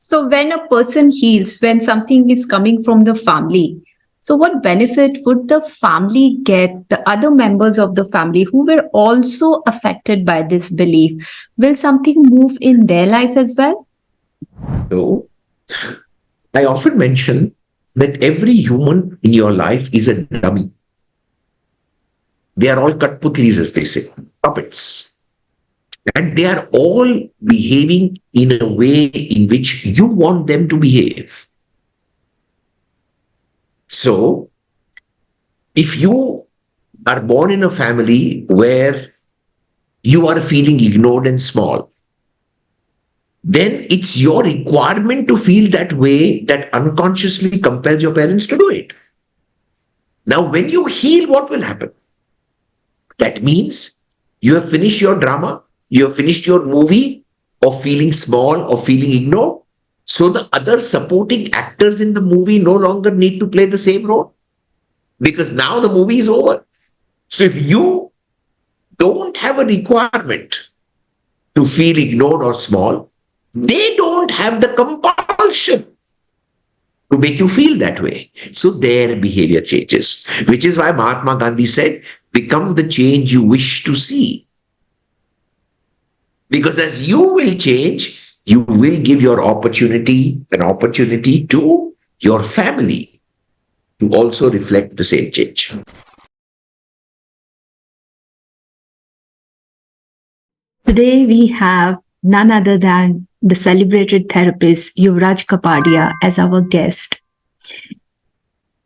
So when a person heals, when something is coming from the family, so what benefit would the family get, the other members of the family who were also affected by this belief? Will something move in their life as well? So I often mention that every human in your life is a dummy. They are all Katputlis, as they say, puppets. And they are all behaving in a way in which you want them to behave. So, if you are born in a family where you are feeling ignored and small, then it's your requirement to feel that way that unconsciously compels your parents to do it. Now, when you heal, what will happen? That means you have finished your drama, you have finished your movie of feeling small or feeling ignored. So the other supporting actors in the movie no longer need to play the same role because now the movie is over. So if you don't have a requirement to feel ignored or small, they don't have the compulsion to make you feel that way. So their behavior changes, which is why Mahatma Gandhi said, become the change you wish to see. Because as you will change, you will give an opportunity to your family to also reflect the same change. Today we have none other than the celebrated therapist Yuvraj Kapadia as our guest.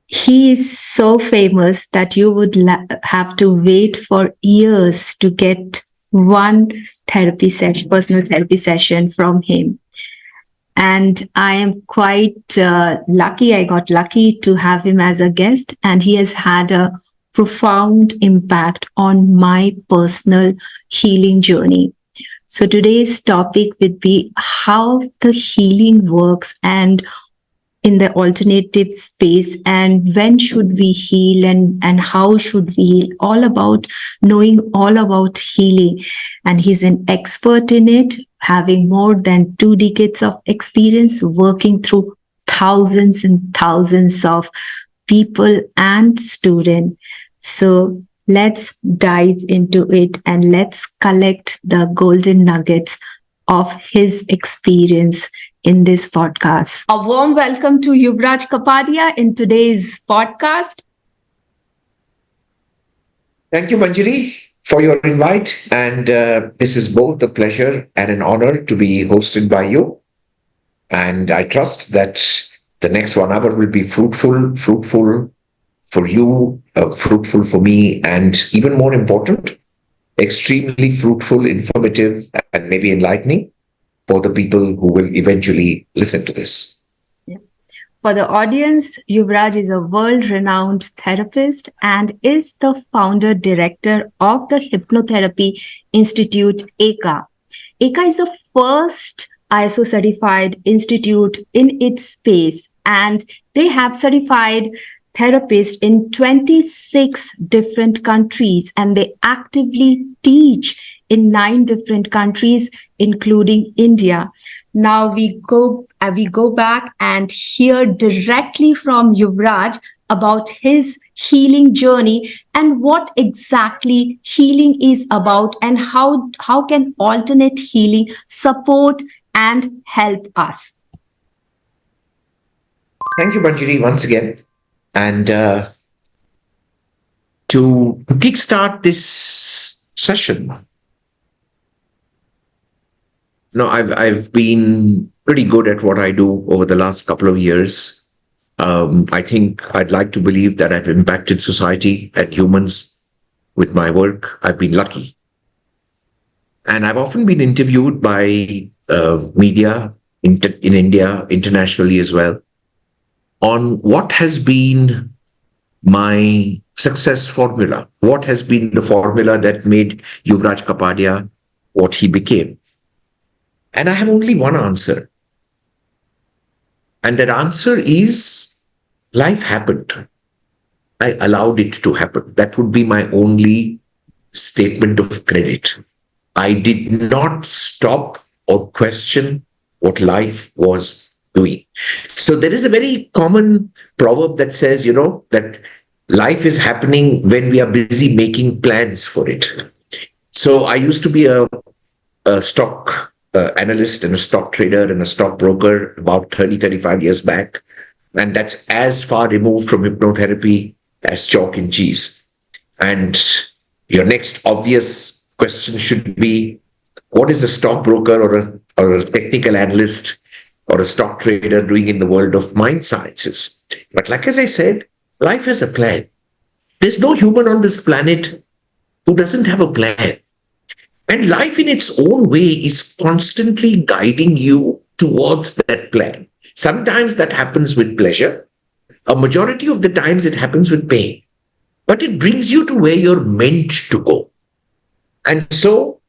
He is so famous that you would have to wait for years to get one personal therapy session from him. And I am quite lucky. I got lucky to have him as a guest, and he has had a profound impact on my personal healing journey. So today's topic would be how the healing works and in the alternative space, and when should we heal, and how should we heal, all about knowing all about healing. And he's an expert in it, having more than 2 decades of experience working through thousands and thousands of people and students. So let's dive into it and let's collect the golden nuggets of his experience in this podcast. A warm welcome to Yuvraj Kapadia in today's podcast. Thank you, Manjari, for your invite. And this is both a pleasure and an honor to be hosted by you. And I trust that the next 1 hour will be fruitful for you, fruitful for me, and even more important, extremely fruitful, informative, and maybe enlightening for the people who will eventually listen to this. For the audience, Yuvraj is a world-renowned therapist and is the founder director of the Hypnotherapy Institute, ECA. ECA is the first ISO certified institute in its space, and they have certified therapists in 26 different countries, and they actively teach in 9 different countries, including India. Now we go back and hear directly from Yuvraj about his healing journey and what exactly healing is about, and how can alternate healing support and help us. Thank you, Manjari, once again. And to kickstart this session, I've been pretty good at what I do over the last couple of years. I think I'd like to believe that I've impacted society and humans with my work. I've been lucky. And I've often been interviewed by media in India, internationally as well, on what has been my success formula, what has been the formula that made Yuvraj Kapadia what he became. And I have only one answer. And that answer is life happened. I allowed it to happen. That would be my only statement of credit. I did not stop or question what life was doing. So there is a very common proverb that says, that life is happening when we are busy making plans for it. So I used to be a stock analyst and a stock trader and a stock broker about 35 years back. And that's as far removed from hypnotherapy as chalk and cheese. And your next obvious question should be, what is a stockbroker or a technical analyst or a stock trader doing in the world of mind sciences? But like as I said, life has a plan. There's no human on this planet who doesn't have a plan. And life in its own way is constantly guiding you towards that plan. Sometimes that happens with pleasure. A majority of the times it happens with pain. But it brings you to where you're meant to go. And so,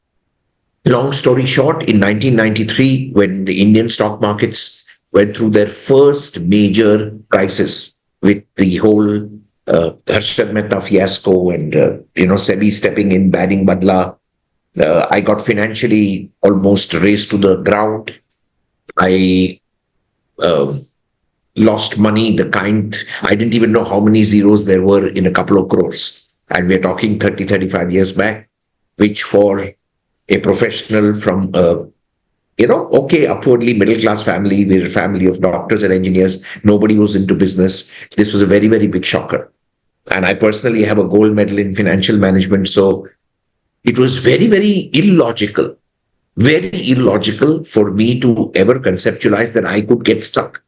long story short, in 1993, when the Indian stock markets went through their first major crisis with the whole Harshad Mehta fiasco and, SEBI stepping in, banning Badla, I got financially almost razed to the ground. I lost money, the kind, I didn't even know how many zeros there were in a couple of crores. And we're talking 35 years back, which for a professional from upwardly middle class family, we're a family of doctors and engineers, nobody was into business. This was a very, very big shocker. And I personally have a gold medal in financial management. So it was very, very illogical for me to ever conceptualize that I could get stuck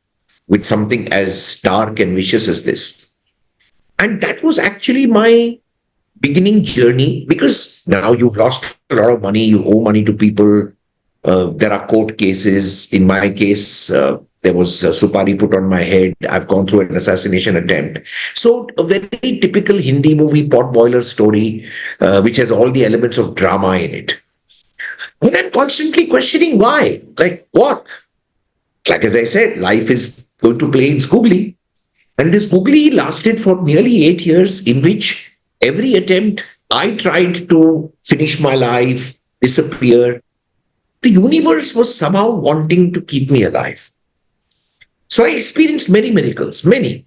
with something as dark and vicious as this. And that was actually my beginning journey, because now you've lost a lot of money, you owe money to people. There are court cases. In my case, there was a supari put on my head. I've gone through an assassination attempt. So a very typical Hindi movie potboiler story, which has all the elements of drama in it. And I'm constantly questioning why. Like what? Like as I said, life is going to play its googly. And this googly lasted for nearly 8 years, in which every attempt I tried to finish my life, disappear, the universe was somehow wanting to keep me alive. So I experienced many miracles, many.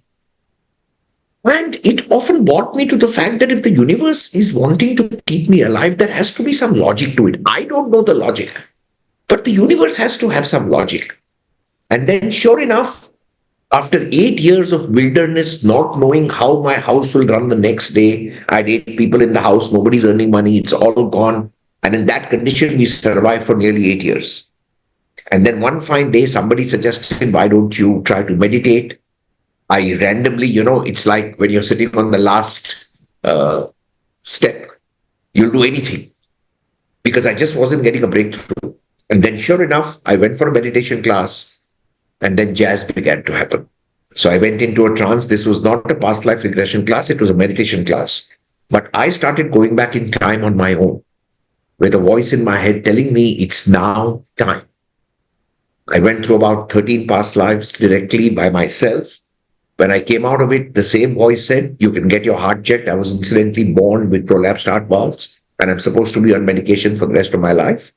And it often brought me to the fact that if the universe is wanting to keep me alive, there has to be some logic to it. I don't know the logic, but the universe has to have some logic. And then, sure enough, after 8 years of wilderness, not knowing how my house will run the next day, I had 8 people in the house, nobody's earning money, it's all gone. And in that condition, we survived for nearly 8 years. And then one fine day, somebody suggested, why don't you try to meditate? I randomly, it's like when you're sitting on the last step, you'll do anything, because I just wasn't getting a breakthrough. And then sure enough, I went for a meditation class, and then jazz began to happen. So I went into a trance. This was not a past life regression class, it was a meditation class. But I started going back in time on my own, with a voice in my head telling me it's now time. I went through about 13 past lives directly by myself. When I came out of it, the same voice said, you can get your heart checked. I was incidentally born with prolapsed heart valves, and I'm supposed to be on medication for the rest of my life.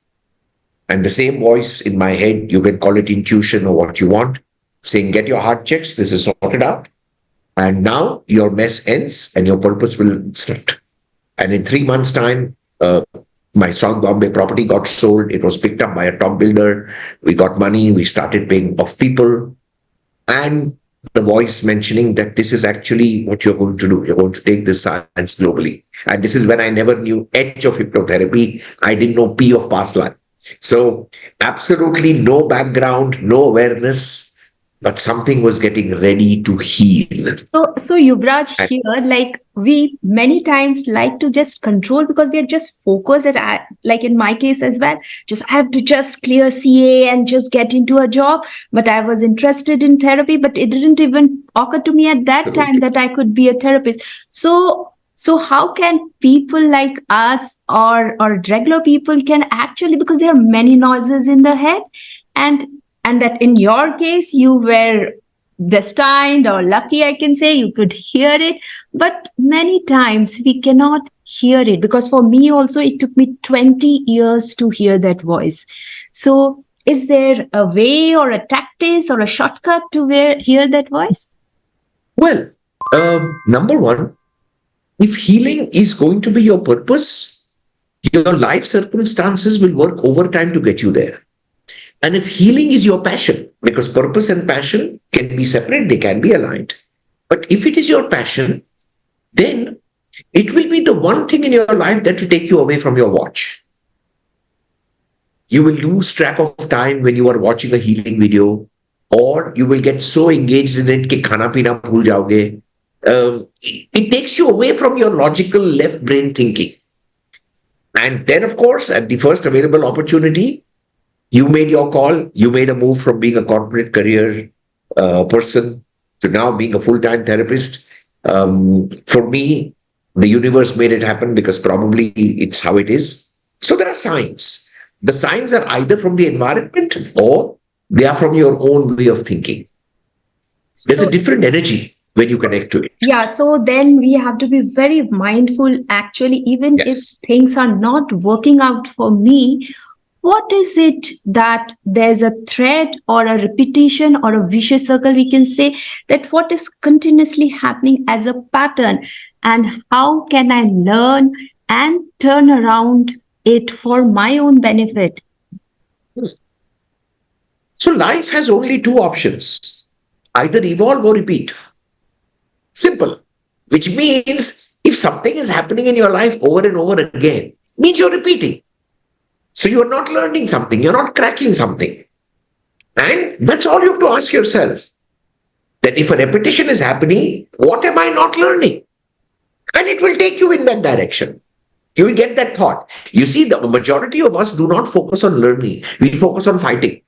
And the same voice in my head, you can call it intuition or what you want, saying, get your heart checks, this is sorted out. And now your mess ends and your purpose will start. And in 3 months' time, my South Bombay property got sold. It was picked up by a top builder. We got money. We started paying off people. And the voice mentioning that this is actually what you're going to do. You're going to take this science globally. And this is when I never knew H of hypnotherapy. I didn't know P of past life. So absolutely no background, no awareness, but something was getting ready to heal. So Yuvraj, here, like we many times like to just control because we are just focused at, like in my case as well, just I have to just clear CA and just get into a job. But I was interested in therapy, but it didn't even occur to me at that time that I could be a therapist. So how can people like us or regular people can actually, because there are many noises in the head, and that in your case you were destined or lucky, I can say, you could hear it, but many times we cannot hear it, because for me also it took me 20 years to hear that voice. So is there a way or a tactic or a shortcut to hear that voice? Well, number one, if healing is going to be your purpose, your life circumstances will work overtime to get you there. And if healing is your passion, because purpose and passion can be separate, they can be aligned. But if it is your passion, then it will be the one thing in your life that will take you away from your watch. You will lose track of time when you are watching a healing video, or you will get so engaged in it कि खाना पीना भूल जाओगे. It takes you away from your logical left brain thinking. And then, of course, at the first available opportunity, you made your call. You made a move from being a corporate career person to now being a full-time therapist. For me, the universe made it happen because probably it's how it is. So there are signs. The signs are either from the environment or they are from your own way of thinking. There's a different energy when you connect to it. Yeah, so then we have to be very mindful, actually, even if things are not working out for me. What is it that there's a thread or a repetition or a vicious circle, we can say, that what is continuously happening as a pattern, and how can I learn and turn around it for my own benefit? So life has only two options, either evolve or repeat. Simple. Which means if something is happening in your life over and over again, means you're repeating. So you're not learning something, you're not cracking something. And that's all you have to ask yourself. That if a repetition is happening, what am I not learning? And it will take you in that direction. You will get that thought. You see, the majority of us do not focus on learning. We focus on fighting.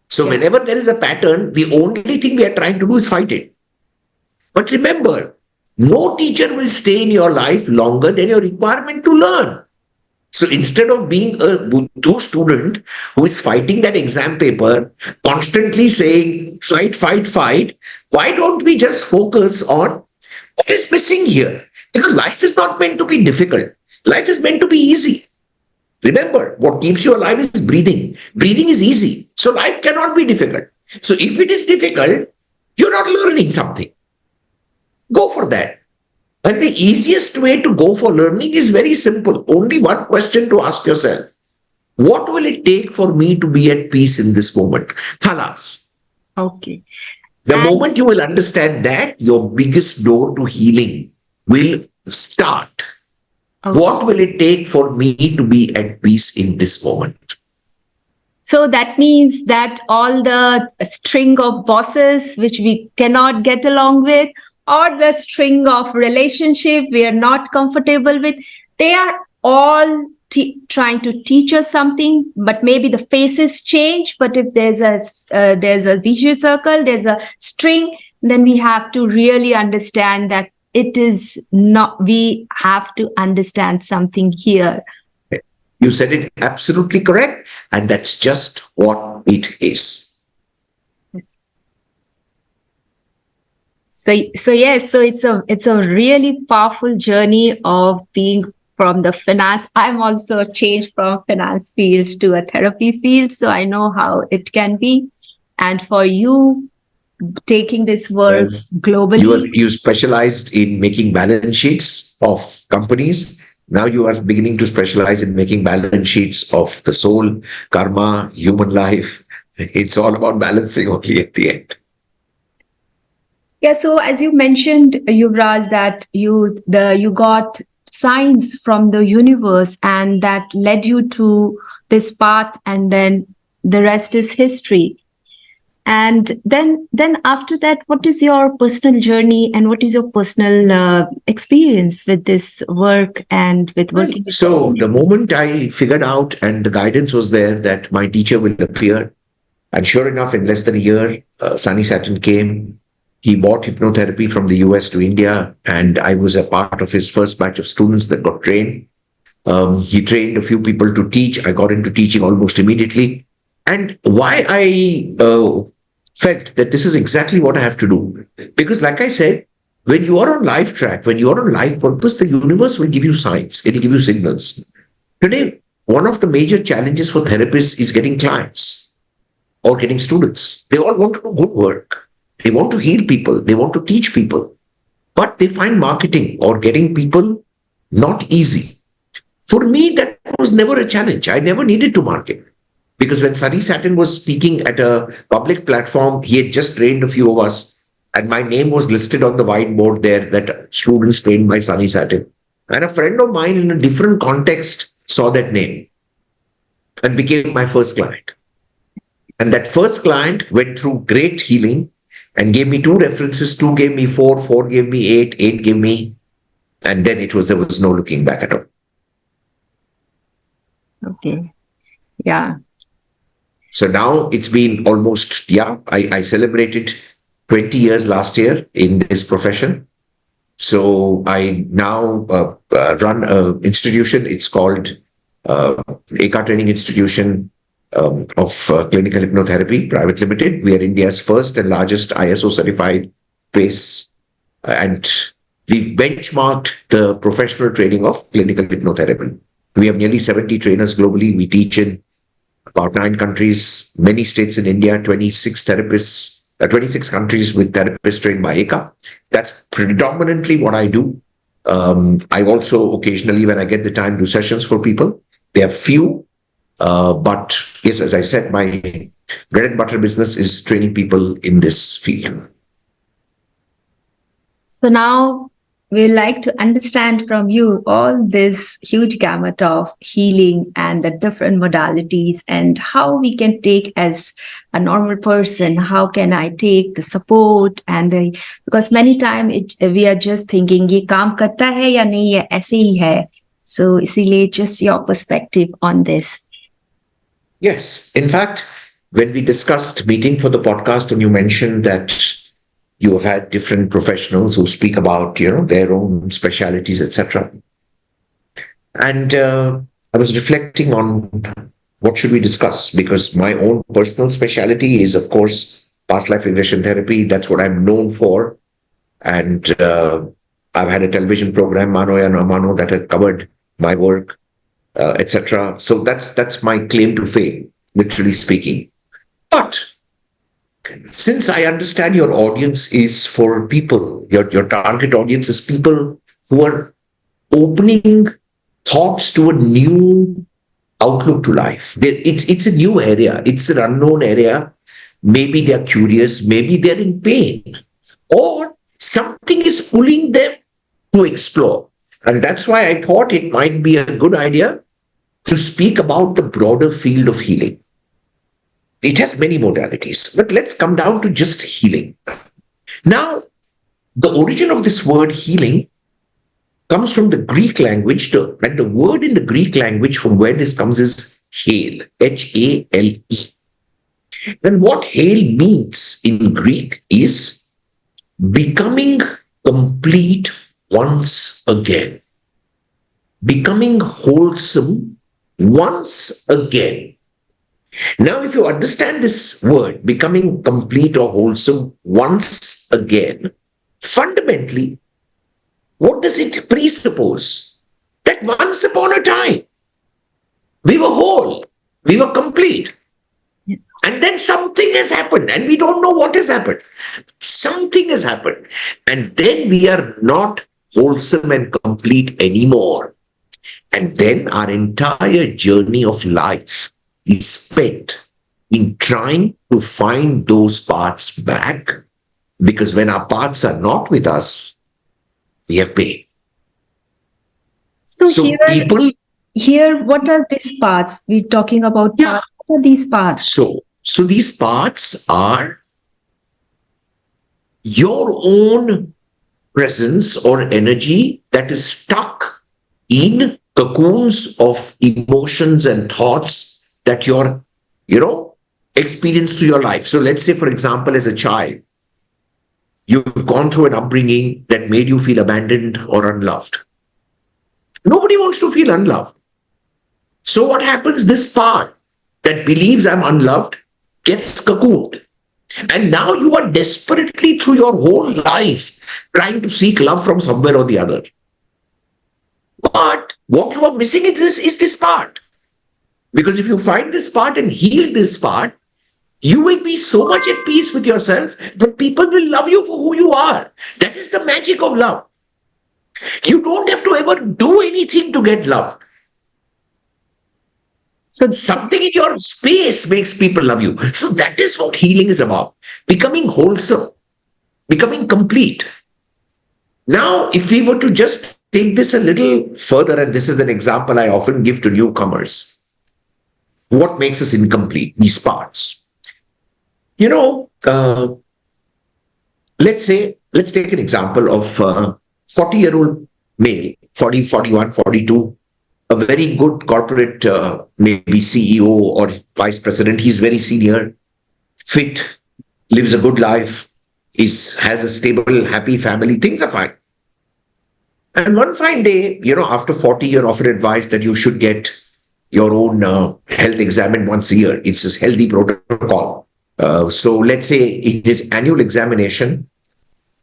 So whenever there is a pattern, the only thing we are trying to do is fight it. But remember, no teacher will stay in your life longer than your requirement to learn. So instead of being a Buddha student who is fighting that exam paper, constantly saying, fight, fight, fight, why don't we just focus on what is missing here? Because life is not meant to be difficult. Life is meant to be easy. Remember, what keeps you alive is breathing. Breathing is easy. So life cannot be difficult. So if it is difficult, you're not learning something. Go for that. And the easiest way to go for learning is very simple. Only one question to ask yourself. What will it take for me to be at peace in this moment? Khalas. Okay. The moment you will understand that, your biggest door to healing will start. Okay. What will it take for me to be at peace in this moment? So that means that all the string of bosses which we cannot get along with, or the string of relationship we are not comfortable with, they are all trying to teach us something. But maybe the faces change. But if there's a vicious circle, there's a string, then we have to really understand that it is not. We have to understand something here. You said it absolutely correct, and that's just what it is. So yes, so it's a really powerful journey of being from the finance. I'm also changed from finance field to a therapy field, so I know how it can be. And for you, taking this work globally, you specialized in making balance sheets of companies. Now you are beginning to specialize in making balance sheets of the soul, karma, human life. It's all about balancing only at the end. Yeah, so as you mentioned, Yuvraj, that you got signs from the universe and that led you to this path, and then the rest is history. And then after that, what is your personal journey and what is your personal experience with this work and with working? So the moment I figured out and the guidance was there that my teacher will appear, and sure enough, in less than a year, Sunny Saturn came. He brought hypnotherapy from the US to India, and I was a part of his first batch of students that got trained. He trained a few people to teach. I got into teaching almost immediately. And why I felt that this is exactly what I have to do. Because like I said, when you are on life track, when you are on life purpose, the universe will give you signs. It will give you signals. Today, one of the major challenges for therapists is getting clients. or getting students. They all want to do good work. They want to heal people. They want to teach people. But they find marketing or getting people not easy. For me, that was never a challenge. I never needed to market. Because when Sunny Satin was speaking at a public platform, he had just trained a few of us, and my name was listed on the whiteboard there that students trained by Sunny Satin. And a friend of mine in a different context saw that name and became my first client. And that first client went through great healing and gave me two references. Two gave me four, four gave me eight, eight gave me, and then there was no looking back at all. Okay. Yeah. So now it's been almost, I celebrated 20 years last year in this profession. So I now run an institution. It's called Eka Training Institution of Clinical Hypnotherapy Private Limited. We are India's first and largest ISO certified place, and we've benchmarked the professional training of clinical hypnotherapy. We have nearly 70 trainers globally. We teach in about 9 countries, many states in India, 26 therapists, 26 countries with therapists trained by Eka. That's predominantly what I do. I also occasionally, when I get the time, do sessions for people. They are few, but yes, as I said, my bread and butter business is training people in this field. So now we like to understand from you all this huge gamut of healing and the different modalities, and how we can take as a normal person, how can I take the support and because many times we are just thinking ye kaam karta hai ya nahi hai, aise hi hai. So isliye just your perspective on this. Yes. In fact, when we discussed meeting for the podcast and you mentioned that you have had different professionals who speak about, their own specialities, etc. And I was reflecting on what should we discuss, because my own personal specialty is, of course, past life regression therapy. That's what I'm known for. And I've had a television program, Mano Ya No Mano, that has covered my work, etc. So that's my claim to fame, literally speaking. But since I understand your audience is for people, your target audience is people who are opening thoughts to a new outlook to life. It's a new area. It's an unknown area. Maybe they're curious. Maybe they're in pain. Or something is pulling them to explore. And that's why I thought it might be a good idea to speak about the broader field of healing. It has many modalities, but let's come down to just healing. Now, the origin of this word healing comes from the Greek language, and the word in the Greek language from where this comes is hail, H-A-L-E. And what hail means in Greek is becoming complete once again, becoming wholesome once again. Now, if you understand this word, becoming complete or wholesome once again, fundamentally, what does it presuppose? That once upon a time, we were whole, we were complete. And then something has happened, and we don't know what has happened. Something has happened. And then we are not wholesome and complete anymore. And then our entire journey of life is spent in trying to find those parts back, because when our parts are not with us, we have pain. So here, what are these parts? We're talking about parts. What are these parts? So these parts are your own presence or energy that is stuck in cocoons of emotions and thoughts that you're, experience through your life. So let's say, for example, as a child, you've gone through an upbringing that made you feel abandoned or unloved. Nobody wants to feel unloved. So what happens? This part that believes I'm unloved gets cocooned. And now you are desperately through your whole life trying to seek love from somewhere or the other. But what you are missing is this part. Because if you find this part and heal this part, You will be so much at peace with yourself that people will love you for who you are. That is the magic of love. You don't have to ever do anything to get loved. So Something in your space makes people love you. So that is what healing is about. Becoming wholesome, becoming complete. Now, if we were to just take this a little further, and this is an example I often give to newcomers, what makes us incomplete? These parts. You know, let's take an example of a 40-year-old male, 40, 41, 42, a very good corporate, maybe CEO or vice president. He's very senior, fit, lives a good life, has a stable, happy family. Things are fine. And one fine day, after 40, you're offered advice that you should get your own health examined once a year. It's a healthy protocol. So let's say in his annual examination,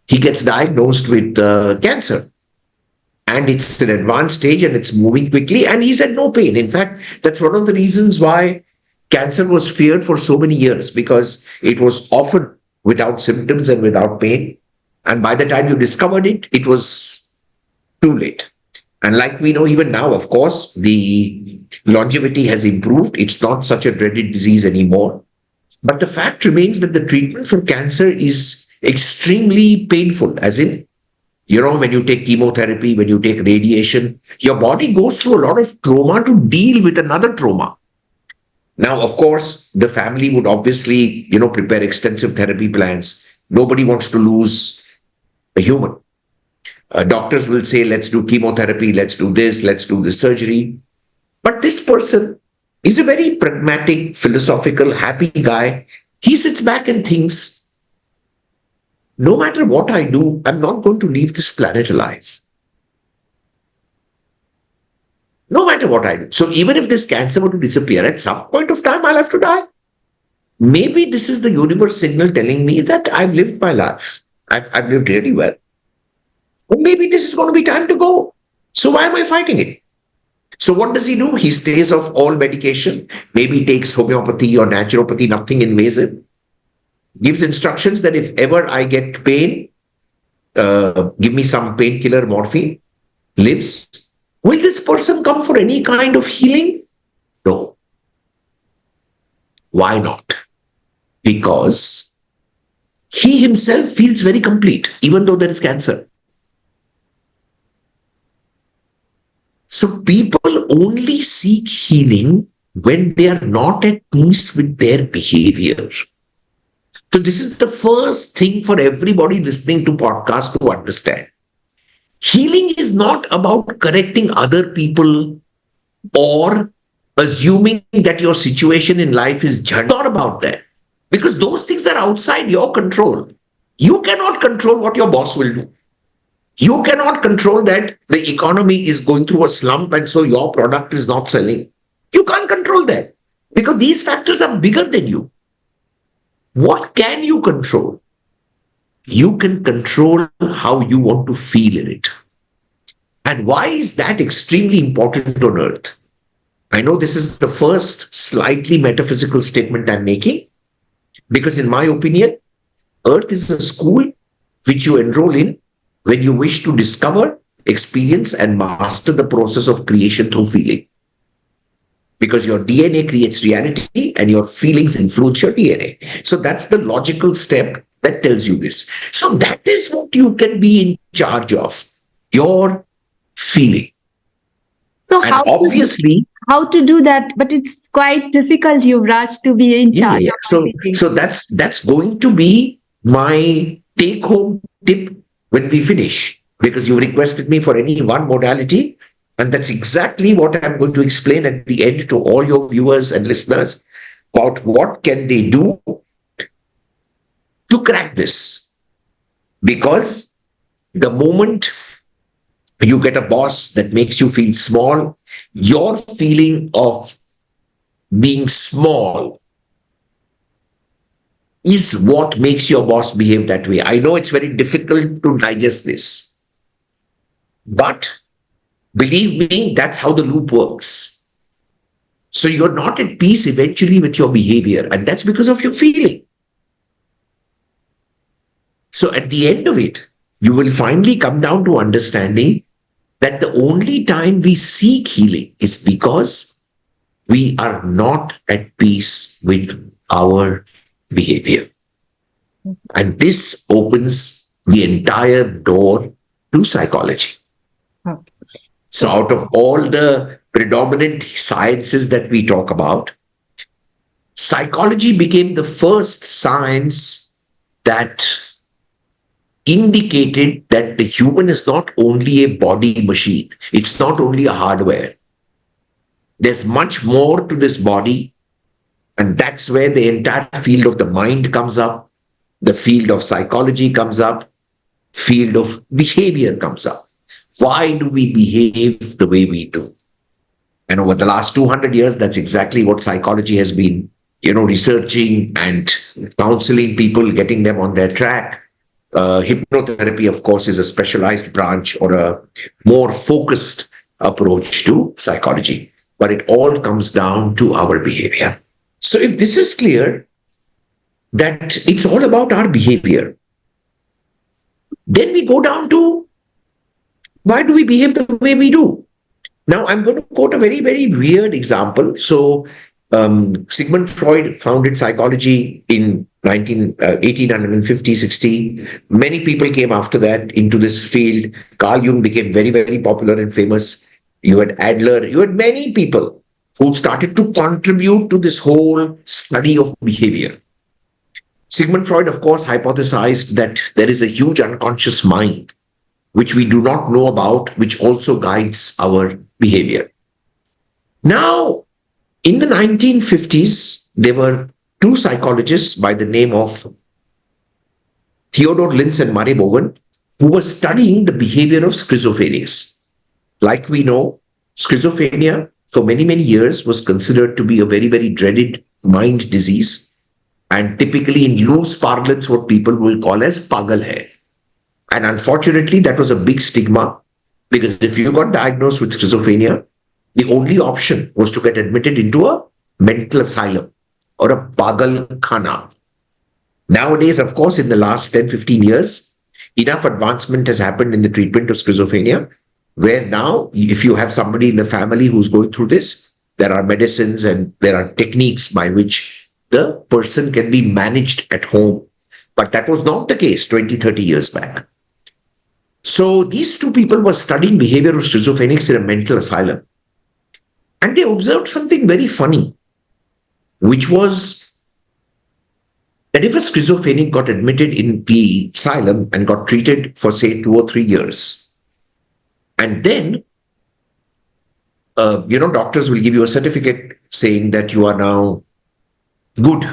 he gets diagnosed with cancer. And it's an advanced stage and it's moving quickly and he's at no pain. In fact, that's one of the reasons why cancer was feared for so many years, because it was often without symptoms and without pain. And by the time you discovered it, it was too late. And like we know even now, of course, the longevity has improved. It's not such a dreaded disease anymore. But the fact remains that the treatment for cancer is extremely painful, as in, when you take chemotherapy, when you take radiation, your body goes through a lot of trauma to deal with another trauma. Now, of course, the family would obviously, prepare extensive therapy plans. Nobody wants to lose a human. Doctors will say, let's do chemotherapy, let's do this surgery. But this person is a very pragmatic, philosophical, happy guy. He sits back and thinks, no matter what I do, I'm not going to leave this planet alive. No matter what I do. So even if this cancer were to disappear, at some point of time, I'll have to die. Maybe this is the universe signal telling me that I've lived my life. I've lived really well. But maybe this is going to be time to go. So why am I fighting it? So what does he do? He stays off all medication, maybe takes homeopathy or naturopathy, nothing invasive. Gives instructions that if ever I get pain, give me some painkiller, morphine, lives. Will this person come for any kind of healing? No. Why not? Because he himself feels very complete, even though there is cancer. So people only seek healing when they are not at peace with their behavior. So this is the first thing for everybody listening to podcasts to understand. Healing is not about correcting other people or assuming that your situation in life is just not about that. Because those things are outside your control. You cannot control what your boss will do. You cannot control that the economy is going through a slump and so your product is not selling. You can't control that because these factors are bigger than you. What can you control? You can control how you want to feel in it. And why is that extremely important on earth? I know this is the first slightly metaphysical statement I'm making, because in my opinion, earth is a school which you enroll in when you wish to discover, experience, and master the process of creation through feeling. Because your DNA creates reality and your feelings influence your DNA. So that's the logical step that tells you this. So that is what you can be in charge of, your feeling. So and obviously, how to do that? But it's quite difficult, Yuvraj, to be in charge. Yeah. So that's going to be my take-home tip when we finish, because you requested me for any one modality, and that's exactly what I'm going to explain at the end to all your viewers and listeners about what can they do to crack this. Because the moment you get a boss that makes you feel small, your feeling of being small is what makes your boss behave that way. I know it's very difficult to digest this, but believe me, that's how the loop works. So you're not at peace eventually with your behavior, and that's because of your feeling. So at the end of it, you will finally come down to understanding that the only time we seek healing is because we are not at peace with our behavior. And this opens the entire door to psychology. Okay. So, So, out of all the predominant sciences that we talk about, psychology became the first science that indicated that the human is not only a body machine, it's not only a hardware. There's much more to this body, and that's where the entire field of the mind comes up, the field of psychology comes up, field of behavior comes up. Why do we behave the way we do? And over the last 200 years, that's exactly what psychology has been, researching and counseling people, getting them on their track. Hypnotherapy, of course, is a specialized branch or a more focused approach to psychology, but it all comes down to our behavior. So, if this is clear that it's all about our behavior, then we go down to why do we behave the way we do? Now, I'm going to quote a very, very weird example. So, Sigmund Freud founded psychology in 1850, 60. Many people came after that into this field. Carl Jung became very, very popular and famous. You had Adler, you had many people who started to contribute to this whole study of behavior. Sigmund Freud, of course, hypothesized that there is a huge unconscious mind which we do not know about, which also guides our behavior. Now, in the 1950s, there were two psychologists by the name of Theodore Lintz and Murray Bowen who were studying the behavior of schizophrenics. Like we know, schizophrenia for many, many years was considered to be a very, very dreaded mind disease, and typically in loose parlance, what people will call as pagal hai. And unfortunately, that was a big stigma because if you got diagnosed with schizophrenia, the only option was to get admitted into a mental asylum or a pagal khana. Nowadays, of course, in the last 10, 15 years, enough advancement has happened in the treatment of schizophrenia, where now, if you have somebody in the family who's going through this, there are medicines and there are techniques by which the person can be managed at home. But that was not the case 20, 30 years back. So these two people were studying behavior of schizophrenics in a mental asylum. And they observed something very funny, which was that if a schizophrenic got admitted in the asylum and got treated for, say, 2 or 3 years, and then, doctors will give you a certificate saying that you are now good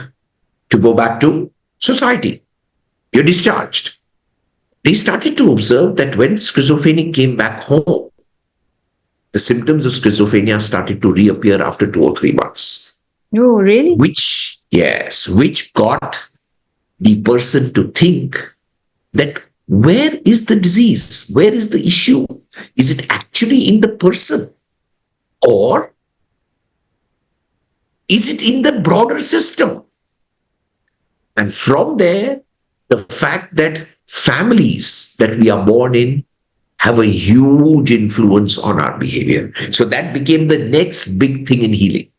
to go back to society. You're discharged. They started to observe that when schizophrenic came back home, the symptoms of schizophrenia started to reappear after 2 or 3 months. oh, really? Which got the person to think that where is the disease? Where is the issue? Is it actually in the person? Or is it in the broader system? And from there, the fact that families that we are born in have a huge influence on our behavior. So that became the next big thing in healing,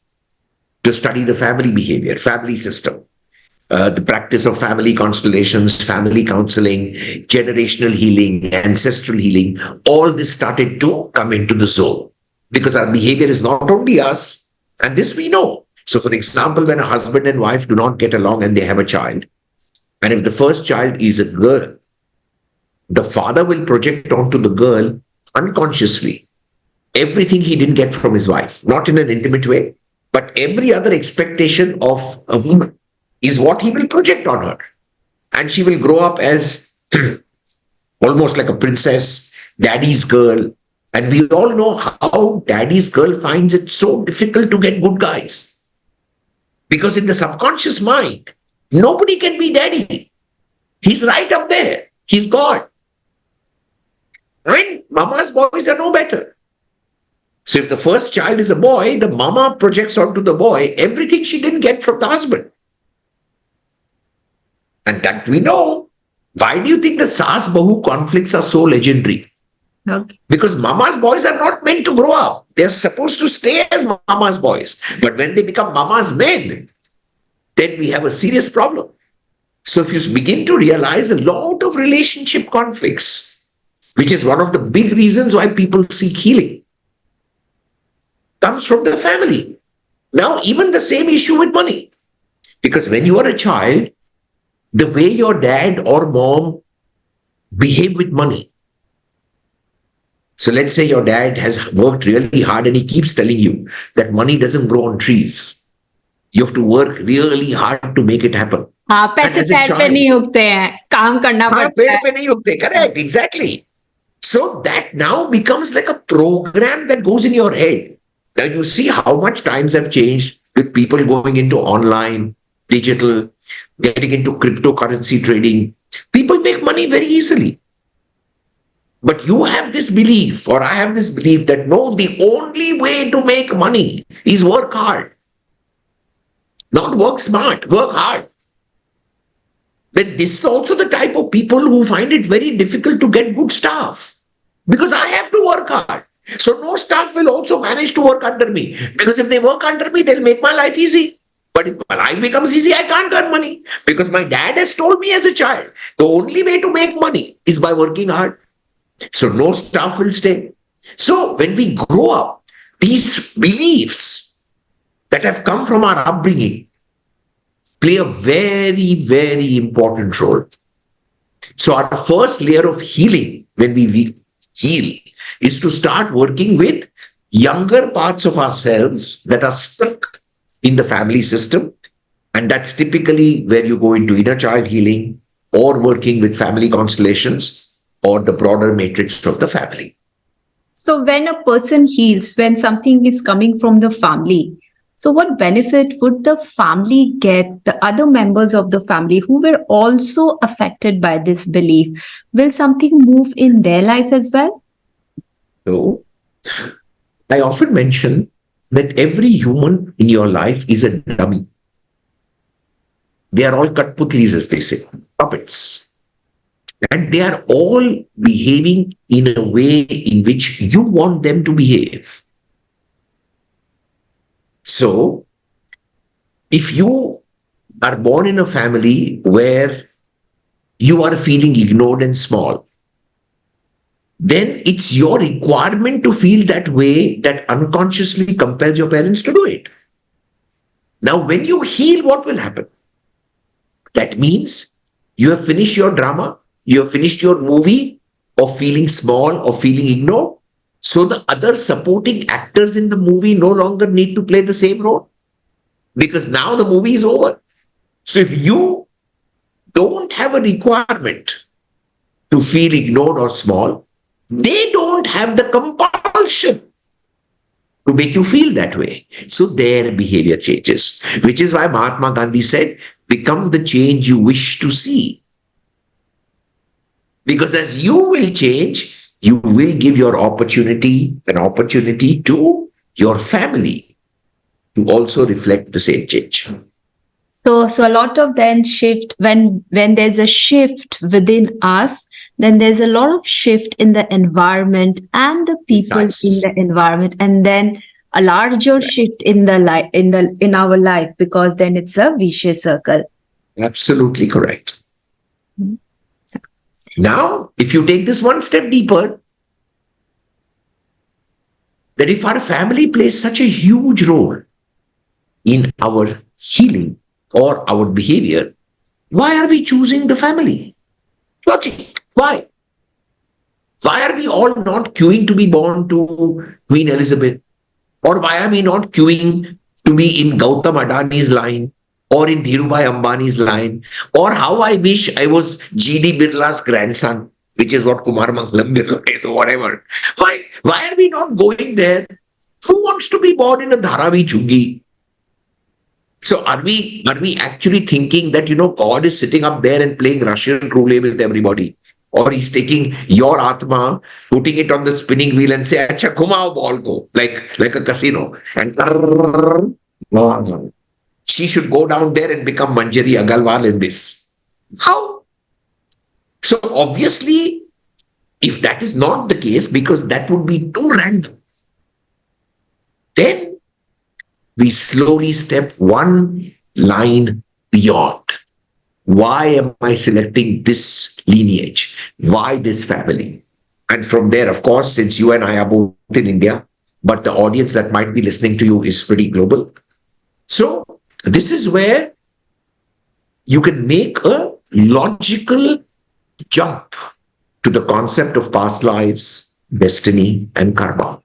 to study the family behavior, family system, the practice of family constellations, family counseling, generational healing, ancestral healing. All this started to come into the zone because our behavior is not only us, and this we know. So, for example, when a husband and wife do not get along and they have a child, and if the first child is a girl, the father will project onto the girl unconsciously everything he didn't get from his wife, not in an intimate way, but every other expectation of a woman is what he will project on her. And she will grow up as almost like a princess, daddy's girl. And we all know how daddy's girl finds it so difficult to get good guys. Because in the subconscious mind, nobody can be daddy. He's right up there. He's God. And mama's boys are no better. So if the first child is a boy, the mama projects onto the boy everything she didn't get from the husband. And that we know. Why do you think the Sas Bahu conflicts are so legendary? Okay. Because mama's boys are not meant to grow up. They're supposed to stay as mama's boys. But when they become mama's men, then we have a serious problem. So if you begin to realize a lot of relationship conflicts, which is one of the big reasons why people seek healing, comes from the family. Now, even the same issue with money. Because when you are a child, the way your dad or mom behave with money. So let's say your dad has worked really hard and he keeps telling you that money doesn't grow on trees. You have to work really hard to make it happen. हाँ, And पैसे as a पैर पे child, नहीं उगते हैं, काम करना हाँ, पड़ता पेड़ है. पे नहीं उगते, correct, exactly. So that now becomes like a program that goes in your head. Now you see how much times have changed with people going into online, digital, getting into cryptocurrency trading. People make money very easily. But you have this belief, or I have this belief that no, the only way to make money is work hard. Not work smart, work hard. But this is also the type of people who find it very difficult to get good staff. Because I have to work hard. So no staff will also manage to work under me. Because if they work under me, they'll make my life easy. But if my life becomes easy, I can't earn money. Because my dad has told me as a child, the only way to make money is by working hard. So no staff will stay. So when we grow up, these beliefs that have come from our upbringing play a very, very important role. So our first layer of healing when we heal is to start working with younger parts of ourselves that are stuck in the family system. And that's typically where you go into inner child healing or working with family constellations or the broader matrix of the family. So when a person heals, when something is coming from the family, so what benefit would the family get, the other members of the family who were also affected by this belief? Will something move in their life as well? So I often mention that every human in your life is a dummy. They are all Katputlis, as they say, puppets. And they are all behaving in a way in which you want them to behave. So, if you are born in a family where you are feeling ignored and small, then it's your requirement to feel that way that unconsciously compels your parents to do it. Now, when you heal, what will happen? That means you have finished your drama, you have finished your movie of feeling small or feeling ignored. So the other supporting actors in the movie no longer need to play the same role because now the movie is over. So if you don't have a requirement to feel ignored or small, they don't have the compulsion to make you feel that way. So their behavior changes, which is why Mahatma Gandhi said, become the change you wish to see. Because as you will change, you will give an opportunity to your family to also reflect the same change. So a lot of then shift when there's a shift within us, then there's a lot of shift in the environment and the people in the environment, and then a larger shift in the life in our life, because then it's a vicious circle. Absolutely correct. Mm-hmm. Now, if you take this one step deeper, that if our family plays such a huge role in our healing or our behavior, why are we choosing the family? Logic. Why? Why are we all not queuing to be born to Queen Elizabeth? Or why are we not queuing to be in Gautam Adani's line or in Dhirubhai Ambani's line? Or how I wish I was G.D. Birla's grandson, which is what Kumar Mangalam Birla is or whatever. Why are we not going there? Who wants to be born in a Dharavi Chungi? So are we actually thinking that, God is sitting up there and playing Russian roulette with everybody? or he's taking your atma, putting it on the spinning wheel and say, "Acha, ghumao ball ko," like a casino, and she should go down there and become Manjari Agarwal in this. How? So obviously, if that is not the case, because that would be too random, then we slowly step one line beyond. Why am I selecting this lineage? Why this family? And from there, of course, since you and I are both in India, but the audience that might be listening to you is pretty global. So this is where you can make a logical jump to the concept of past lives, destiny, and karma,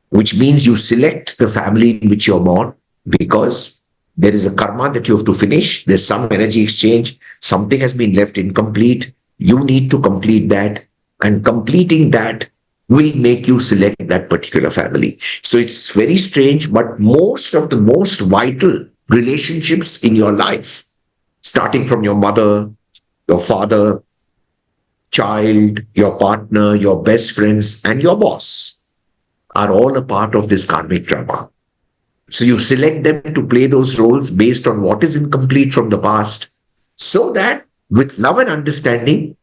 which means you select the family in which you're born because there is a karma that you have to finish. There's some energy exchange. Something has been left incomplete. You need to complete that. And completing that will make you select that particular family. So it's very strange, but most of the most vital relationships in your life, starting from your mother, your father, child, your partner, your best friends, and your boss, are all a part of this karmic drama. So you select them to play those roles based on what is incomplete from the past, so that with love and understanding,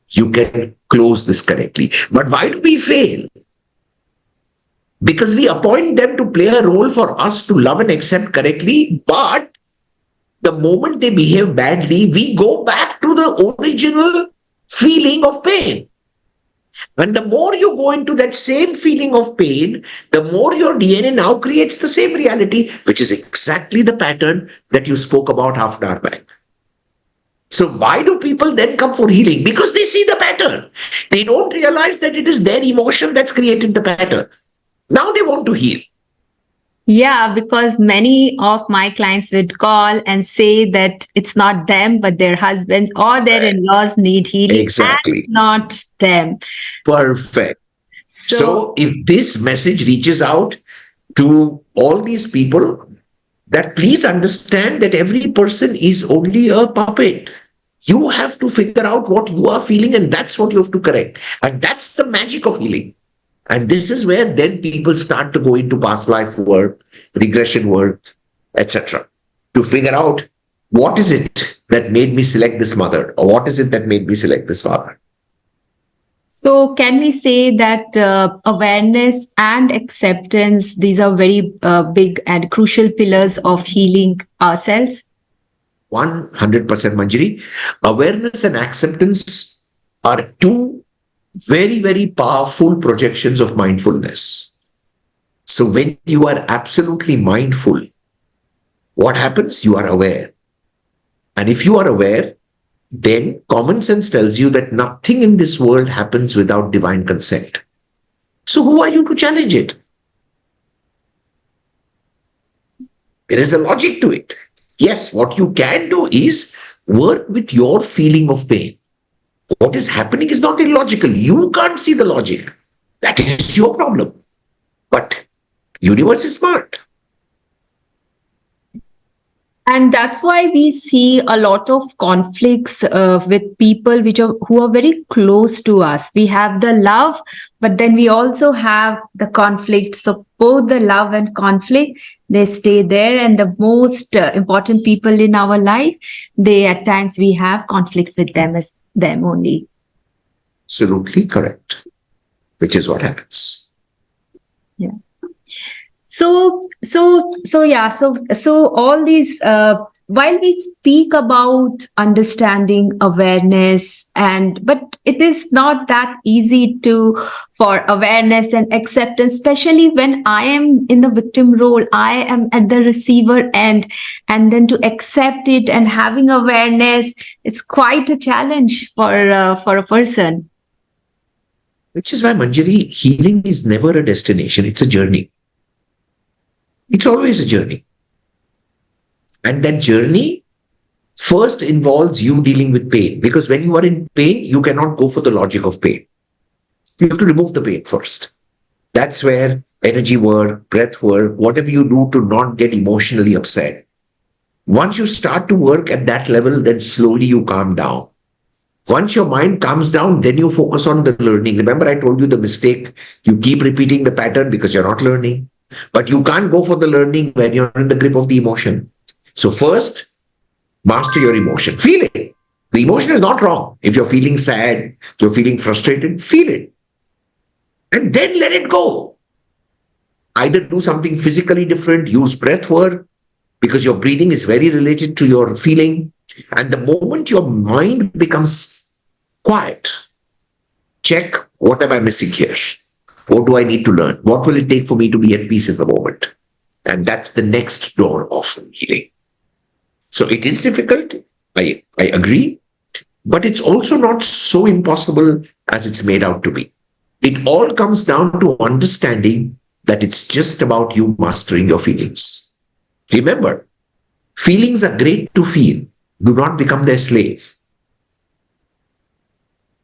you can close this correctly. But why do we fail? Because we appoint them to play a role for us to love and accept correctly, but the moment they behave badly, we go back to the original feeling of pain. And the more you go into that same feeling of pain, the more your DNA now creates the same reality, which is exactly the pattern that you spoke about half an hour back. So why do people then come for healing? Because they see the pattern. They don't realize that it is their emotion that's created the pattern. Now they want to heal. Yeah, because many of my clients would call and say that it's not them, but their husbands or their in-laws need healing, Exactly. and not them. Perfect. So, So if this message reaches out to all these people, that please understand that every person is only a puppet. You have to figure out what you are feeling, and that's what you have to correct. And that's the magic of healing. And this is where then people start to go into past life work, regression work, etc., to figure out what is it that made me select this mother, or what is it that made me select this father. so can we say that awareness and acceptance, these are very big and crucial pillars of healing ourselves? 100% Manjari. Awareness and acceptance are two very, very powerful projections of mindfulness. So when you are absolutely mindful, what happens? You are aware. And if you are aware, then common sense tells you that nothing in this world happens without divine consent. So who are you to challenge it? There is a logic to it. Yes, what you can do is work with your feeling of pain. What is happening is not illogical. You can't see the logic. That is your problem. But universe is smart. And that's why we see a lot of conflicts with people who are very close to us. We have the love, but then we also have the conflict. So both the love and conflict, they stay there. And the most important people in our life, they at times we have conflict with them as them only. Absolutely correct. Which is what happens. Yeah. So all these, while we speak about understanding, awareness, but it is not that easy for awareness and acceptance, especially when I am in the victim role, I am at the receiver end, and then to accept it and having awareness, it's quite a challenge for a person. Which is why Manjari, healing is never a destination, it's a journey. It's always a journey. And that journey first involves you dealing with pain. Because when you are in pain, you cannot go for the logic of pain. You have to remove the pain first. That's where energy work, breath work, whatever you do to not get emotionally upset. Once you start to work at that level, then slowly you calm down. Once your mind calms down, then you focus on the learning. Remember, I told you the mistake. You keep repeating the pattern because you're not learning. But you can't go for the learning when you're in the grip of the emotion. So first, master your emotion. Feel it. The emotion is not wrong. If you're feeling sad, you're feeling frustrated, feel it. And then let it go. Either do something physically different, use breath work, because your breathing is very related to your feeling. And the moment your mind becomes quiet, check, what am I missing here? What do I need to learn? What will it take for me to be at peace in the moment? And that's the next door of healing. So it is difficult. I agree. But it's also not so impossible as it's made out to be. It all comes down to understanding that it's just about you mastering your feelings. Remember, feelings are great to feel. Do not become their slave.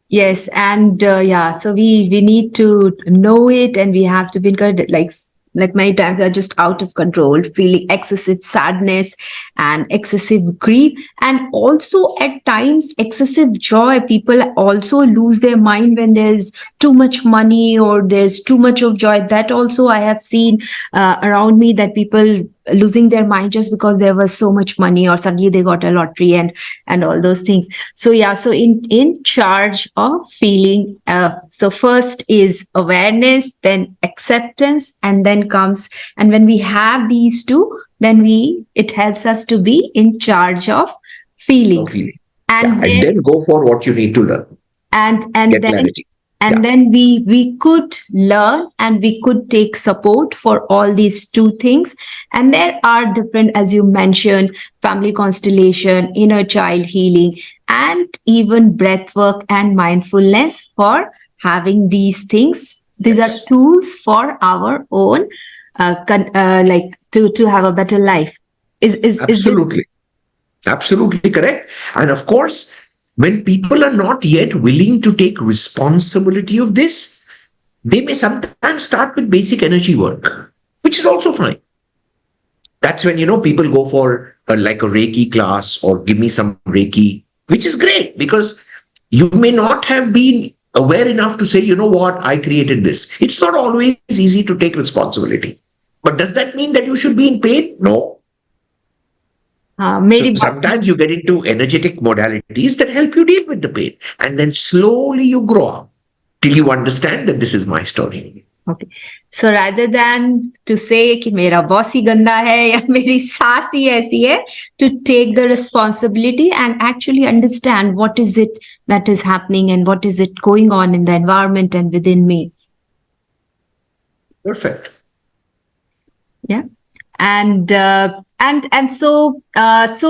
Yes, and so we need to know it, and we have to be encouraged. Like many times, we are just out of control, feeling excessive sadness and excessive grief, and also at times excessive joy. People also lose their mind when there's too much money or there's too much of joy. That also I have seen around me, that people losing their mind just because there was so much money, or suddenly they got a lottery and all those things. So so in charge of feeling, so first is awareness, then acceptance, and then comes, and when we have these two, then it helps us to be in charge of feelings. Feeling. And And then go for what you need to learn. and Get then clarity. then we could learn, and we could take support for all these two things. And there are different, as you mentioned, family constellation, inner child healing, and even breath work and mindfulness for having these things. These are tools for our own to have a better life. Absolutely. Absolutely correct. And of course, when people are not yet willing to take responsibility of this, they may sometimes start with basic energy work, which is also fine. That's when, people go for like a Reiki class or give me some Reiki, which is great because you may not have been aware enough to say, you know what, I created this. It's not always easy to take responsibility. But does that mean that you should be in pain? No. So sometimes you get into energetic modalities that help you deal with the pain. And then slowly you grow up till you understand that this is my story. Okay. So rather than to say कि मेरा boss ही गंदा है या मेरी सास ही ऐसी है, to take the responsibility and actually understand what is it that is happening and what is it going on in the environment and within me. Perfect. Yeah. And so this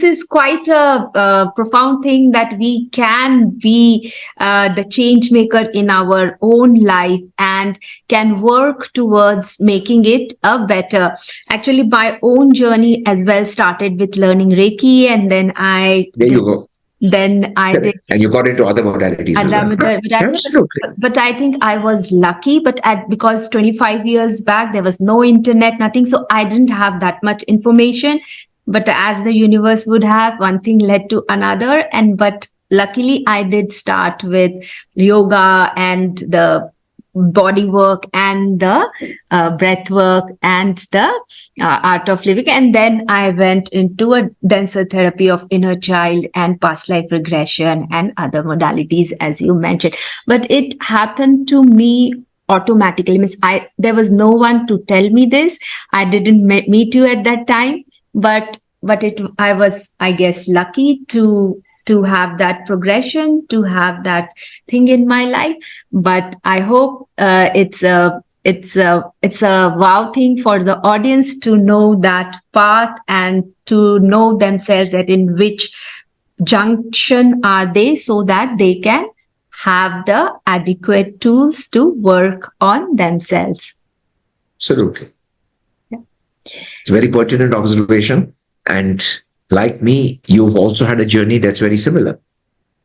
is quite a profound thing, that we can be the change maker in our own life and can work towards making it a better. Actually, my own journey as well started with learning Reiki, and then there you go. Then I did, and you got into other modalities. Absolutely. But I think I was lucky. But because 25 years back there was no internet, nothing, so I didn't have that much information. But as the universe would have, one thing led to another, but luckily I did start with yoga and the body work and the breath work and the art of living, and then I went into a denser therapy of inner child and past life regression and other modalities, as you mentioned. But it happened to me automatically. Means there was no one to tell me this. I didn't meet you at that time, but I was, I guess, lucky to have that progression, to have that thing in my life. But I hope it's a wow thing for the audience to know that path and to know themselves, that in which junction are they, so that they can have the adequate tools to work on themselves. Absolutely. Yeah. It's a very pertinent observation. And like me, you've also had a journey that's very similar.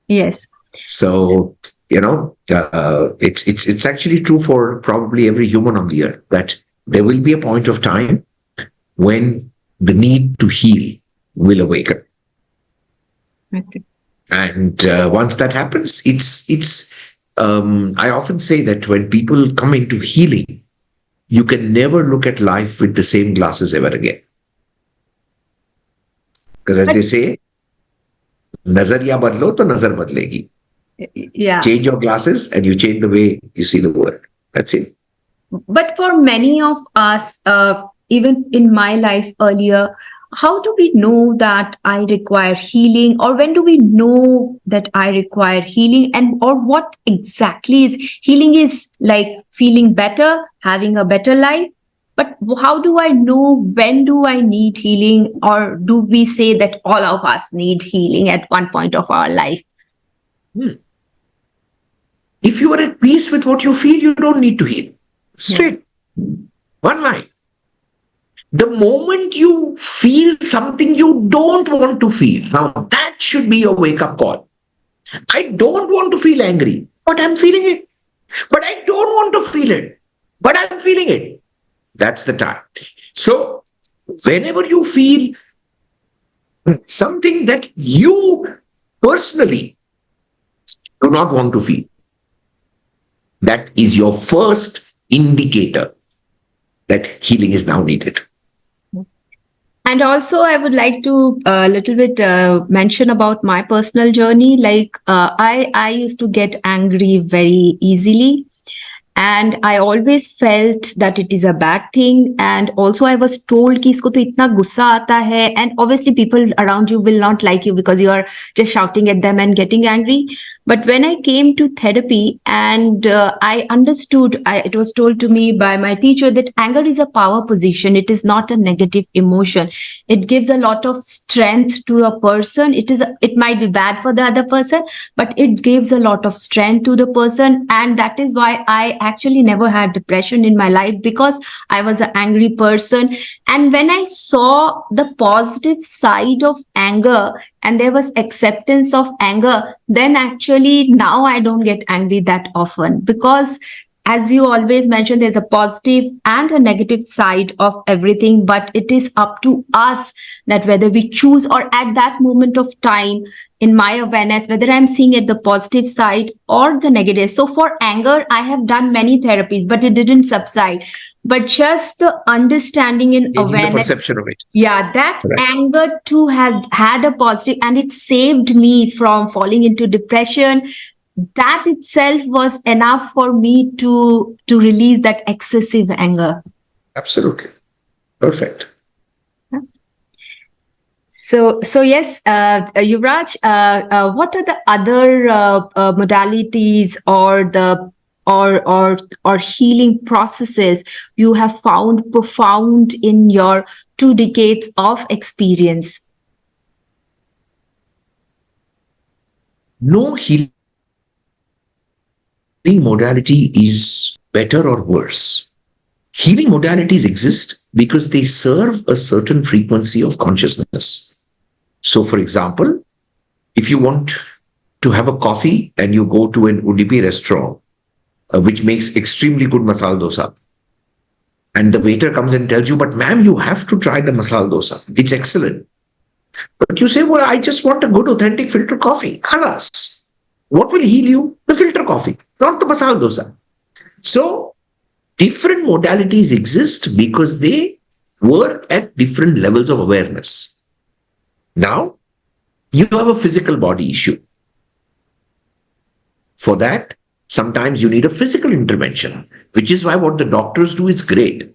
Yes. So, it's actually true for probably every human on the earth, that there will be a point of time when the need to heal will awaken. Okay. And once that happens, it's. I often say that when people come into healing, you can never look at life with the same glasses ever again. Because as But they say, nazariya badlo to nazar badlegi. yeah, Change your glasses and you change the way you see the world. That's it. but for many of us, even in my life earlier, how do we know that I require healing, or when do we know that I require healing, and or what exactly is healing? Is like feeling better, having a better life. But how do I know when do I need healing, or do we say that all of us need healing at one point of our life? Hmm. If you are at peace with what you feel, you don't need to heal. Yeah. Straight. One line. The moment you feel something you don't want to feel, now that should be your wake up call. I don't want to feel angry, but I'm feeling it. But I don't want to feel it, but I'm feeling it. That's the time. So, whenever you feel something that you personally do not want to feel, that is your first indicator that healing is now needed. And also, I would like to a little bit mention about my personal journey. Like, I used to get angry very easily, and I always felt that it is a bad thing. And also, I was told कि इसको तो इतना गुस्सा आता है, and obviously, people around you will not like you because you are just shouting at them and getting angry. But when I came to therapy and I understood, it was told to me by my teacher that anger is a power position. It is not a negative emotion. It gives a lot of strength to a person. It might be bad for the other person, but it gives a lot of strength to the person. And that is why I actually never had depression in my life, because I was an angry person. And when I saw the positive side of anger and there was acceptance of anger, then actually now I don't get angry that often, because as you always mention, there's a positive and a negative side of everything, but it is up to us that whether we choose, or at that moment of time, in my awareness, whether I'm seeing at the positive side or the negative. So for anger, I have done many therapies, but it didn't subside. But just the understanding and Changing the awareness, perception of it. yeah, that Correct. anger too has had a positive, and it saved me from falling into depression. That itself was enough for me to release that excessive anger. Absolutely. Perfect. So yes, Yuvraj, what are the other modalities or the or healing processes you have found profound in your 2 decades of experience? No healing modality is better or worse. Healing modalities exist because they serve a certain frequency of consciousness. So, for example, if you want to have a coffee and you go to an Udupi restaurant, which makes extremely good masala dosa, and the waiter comes and tells you, but ma'am, you have to try the masala dosa. It's excellent. But you say, well, I just want a good, authentic filter coffee. Alas, what will heal you? The filter coffee, not the masala dosa. So, different modalities exist because they work at different levels of awareness. Now, you have a physical body issue. For that, sometimes you need a physical intervention, which is why what the doctors do is great.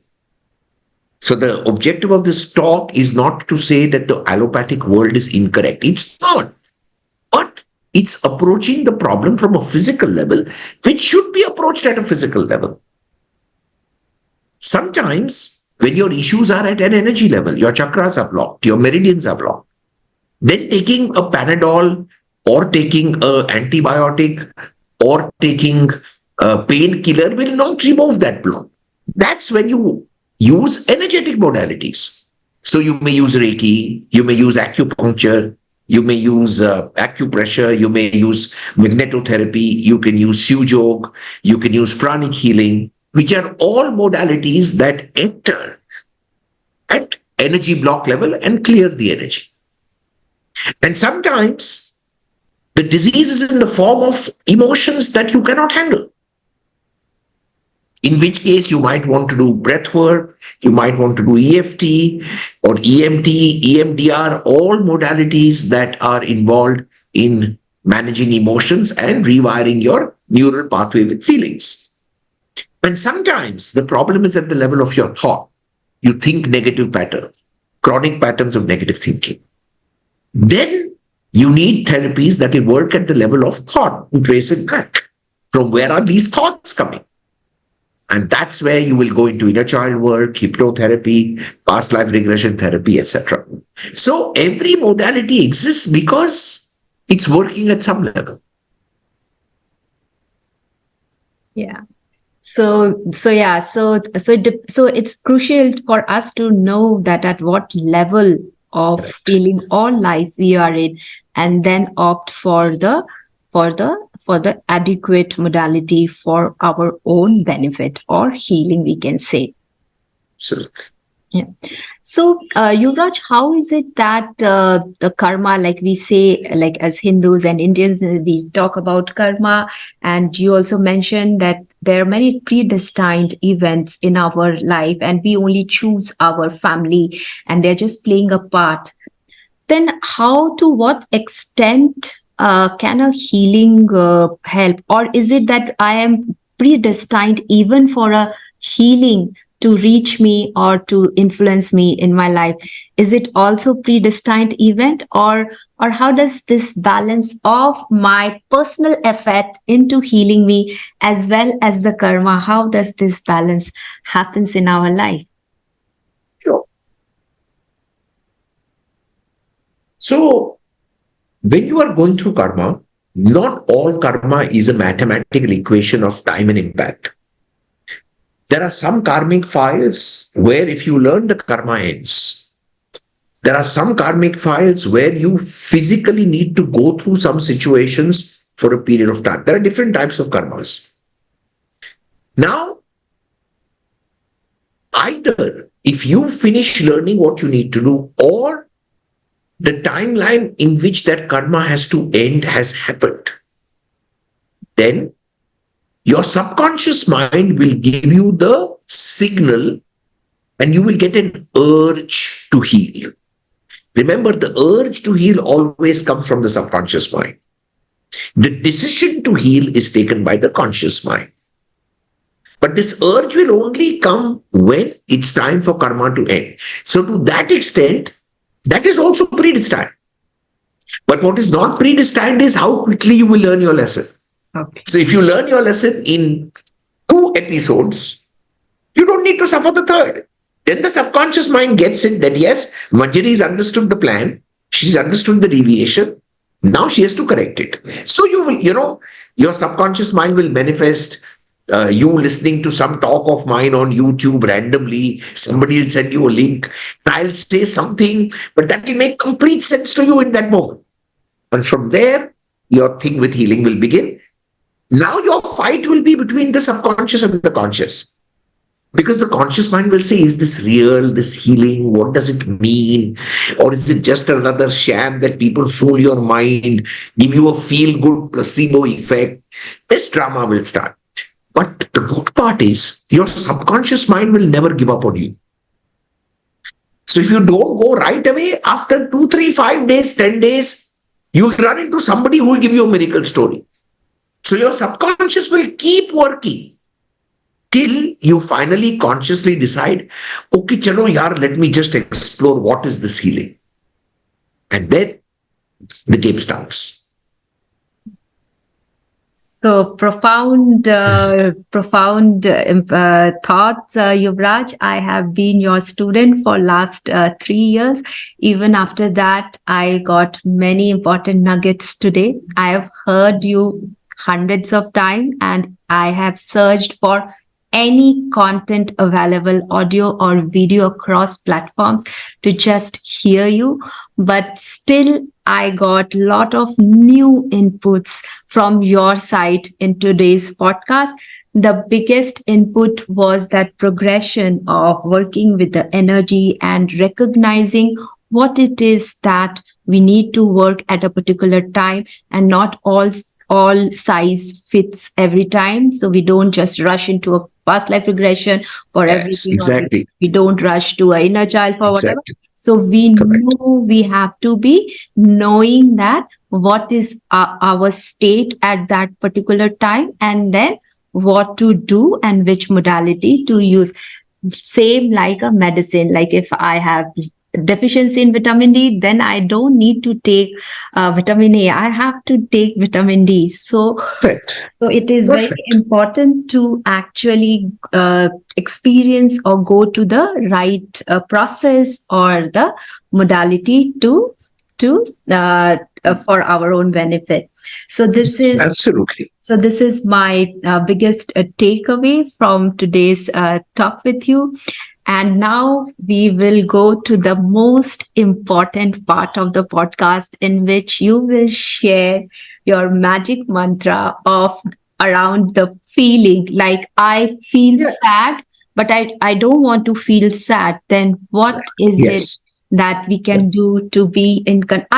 So the objective of this talk is not to say that the allopathic world is incorrect. It's not. But it's approaching the problem from a physical level, which should be approached at a physical level. Sometimes when your issues are at an energy level, your chakras are blocked, your meridians are blocked, then taking a Panadol or taking an antibiotic or taking a painkiller will not remove that block. That's when you use energetic modalities. So you may use Reiki, you may use acupuncture, you may use acupressure, you may use magnetotherapy, you can use Sujog, you can use pranic healing, which are all modalities that enter at energy block level and clear the energy. And sometimes The disease is in the form of emotions that you cannot handle. In which case you might want to do breath work, you might want to do EFT or EMT, EMDR, all modalities that are involved in managing emotions and rewiring your neural pathway with feelings. And sometimes the problem is at the level of your thought. You think negative patterns, chronic patterns of negative thinking. Then you need therapies that will work at the level of thought to trace it back. From where are these thoughts coming? And that's where you will go into inner child work, hypnotherapy, past life regression therapy, etc. So every modality exists because it's working at some level. Yeah. So it's crucial for us to know that at what level of Correct. feeling or life we are in, and then opt for the adequate modality for our own benefit or healing, we can say. So, Yeah. So, Yuvraj, how is it that the karma, like we say, like as Hindus and Indians, we talk about karma, and you also mentioned that there are many predestined events in our life, and we only choose our family, and they're just playing a part. Then, to what extent can a healing help, or is it that I am predestined even for a healing to reach me or to influence me in my life? Is it also predestined event, or how does this balance of my personal effort into healing me as well as the karma, how does this balance happens in our life? sure. So when you are going through karma, not all karma is a mathematical equation of time and impact. There are some karmic files where if you learn, the karma ends. There are some karmic files where you physically need to go through some situations for a period of time. There are different types of karmas. Now, either if you finish learning what you need to do, or the timeline in which that karma has to end has happened, then your subconscious mind will give you the signal and you will get an urge to heal. Remember, the urge to heal always comes from the subconscious mind. The decision to heal is taken by the conscious mind. But this urge will only come when it's time for karma to end. So to that extent, that is also predestined. But what is not predestined is how quickly you will learn your lesson. Okay. So if you learn your lesson in 2 episodes, you don't need to suffer the third. Then the subconscious mind gets it that yes, Manjari has understood the plan, she's understood the deviation, now she has to correct it. So you will, your subconscious mind will manifest you listening to some talk of mine on YouTube randomly. Somebody will send you a link. I'll say something, but that will make complete sense to you in that moment. And from there, your thing with healing will begin. Now your fight will be between the subconscious and the conscious. Because the conscious mind will say, is this real, this healing? What does it mean? Or is it just another sham that people fool your mind, give you a feel-good placebo effect? This drama will start. But the good part is, your subconscious mind will never give up on you. So if you don't go right away, after 2, 3, 5 days, 10 days, you'll run into somebody who will give you a miracle story. So your subconscious will keep working till you finally consciously decide, okay, chalo yaar, let me just explore what is this healing. And then the game starts. So profound thoughts, Yuvraj. I have been your student for last 3 years. Even after that, I got many important nuggets today. I have heard you hundreds of times, and I have searched for any content available, audio or video, across platforms to just hear you. But still, I got a lot of new inputs from your side in today's podcast. The biggest input was that progression of working with the energy and recognizing what it is that we need to work at a particular time, and not all size fits every time. So we don't just rush into a past life regression for Yes, everything, or exactly. we don't rush to a inner child for whatever. Exactly. So we Correct. know we have to be knowing that what is our state at that particular time, and then what to do and which modality to use. Same like a medicine. Like if I have deficiency in vitamin D, then I don't need to take vitamin A. I have to take vitamin D. Perfect. So it is very Perfect. important to actually experience or go to the right process or the modality to for our own benefit. So Absolutely. this is my biggest takeaway from today's talk with you. And now we will go to the most important part of the podcast, in which you will share your magic mantra of around the feeling. Like, I feel Yeah. sad, but I don't want to feel sad. Then what is it Yes. that we can do to be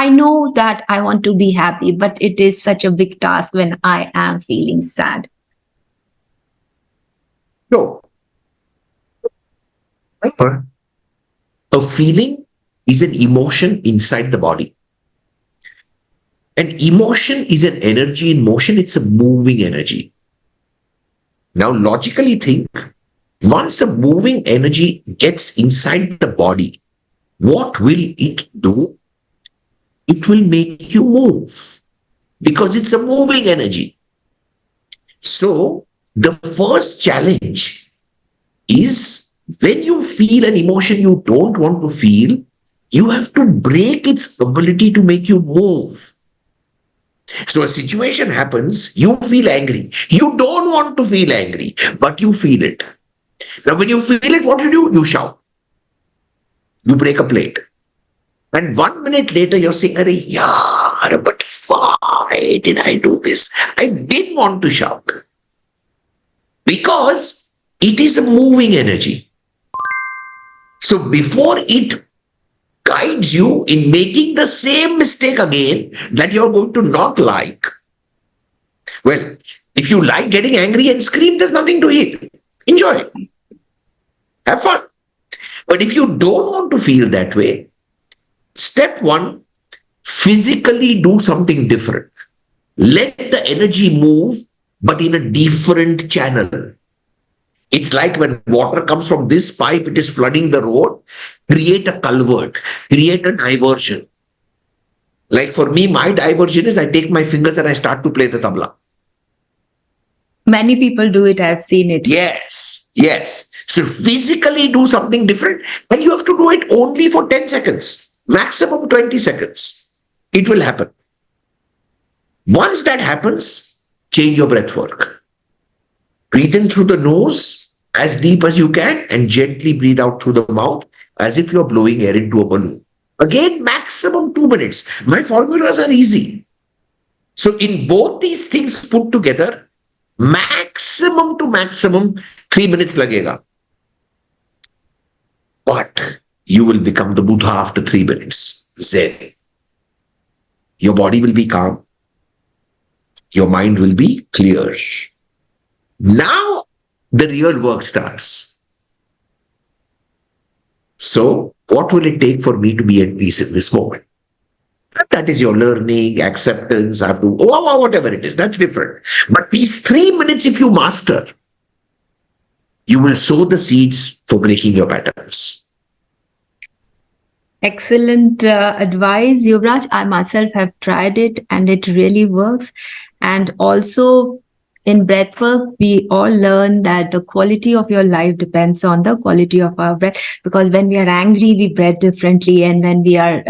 I know that I want to be happy, but it is such a big task when I am feeling sad. So, remember, a feeling is an emotion inside the body. An emotion is an energy in motion, it's a moving energy. Now, logically think, once a moving energy gets inside the body, what will it do? It will make you move because it's a moving energy. So, the first challenge is, when you feel an emotion you don't want to feel, you have to break its ability to make you move. So a situation happens, you feel angry. You don't want to feel angry, but you feel it. Now, when you feel it, what you do? You shout. You break a plate. And 1 minute later, you're saying, "Arey yaar, but why did I do this? I didn't want to shout." Because it is a moving energy. So before it guides you in making the same mistake again that you're going to not like, well, if you like getting angry and scream, there's nothing to it. Enjoy it. Have fun. But if you don't want to feel that way, step one, physically do something different. Let the energy move, but in a different channel. It's like when water comes from this pipe, it is flooding the road. Create a culvert, create a diversion. Like for me, my diversion is I take my fingers and I start to play the tabla. Many people do it. I've seen it. Yes, yes. So physically do something different, and you have to do it only for 10 seconds, maximum 20 seconds. It will happen. Once that happens, change your breath work. Breathe in through the nose as deep as you can and gently breathe out through the mouth as if you're blowing air into a balloon. Again, maximum 2 minutes. My formulas are easy. So in both these things put together, maximum to maximum 3 minutes lagega. But you will become the Buddha after 3 minutes. Zen. Your body will be calm. Your mind will be clear. Now the real work starts. So, what will it take for me to be at peace in this moment? That is your learning, acceptance, I have to, whatever it is, that's different. But these 3 minutes, if you master, you will sow the seeds for breaking your patterns. Excellent advice, Yuvraj. I myself have tried it and it really works. And also, in breathwork, we all learn that the quality of your life depends on the quality of our breath. Because when we are angry, we breathe differently, and when we are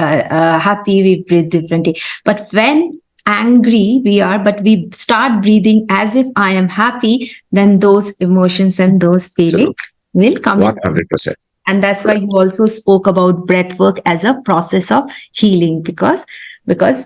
happy, we breathe differently. But when angry but we start breathing as if I am happy, then those emotions and those feelings will come in. 100%. And that's why you also spoke about breath work as a process of healing, because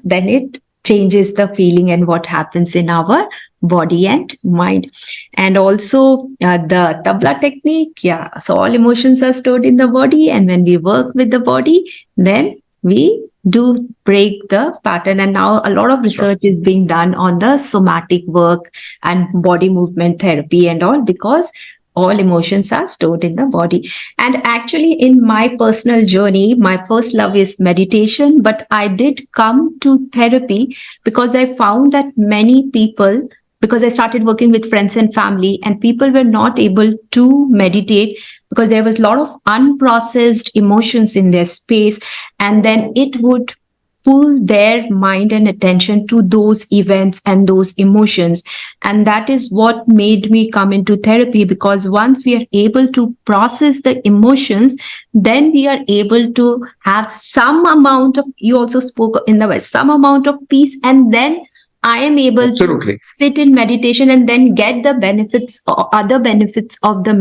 then it changes the feeling and what happens in our body and mind. And also the tabla technique. Yeah. So all emotions are stored in the body. And when we work with the body, then we do break the pattern. And now a lot of Sure. research is being done on the somatic work and body movement therapy and all, because all emotions are stored in the body. And actually, in my personal journey, my first love is meditation, but I did come to therapy because I found that many people, because I started working with friends and family, and people were not able to meditate because there was a lot of unprocessed emotions in their space, and then it would pull their mind and attention to those events and those emotions. And that is what made me come into therapy, because once we are able to process the emotions, then we are able to have some amount of, you also spoke in the West, some amount of peace, and then I am able to Absolutely. sit in meditation and then get the benefits or other benefits of the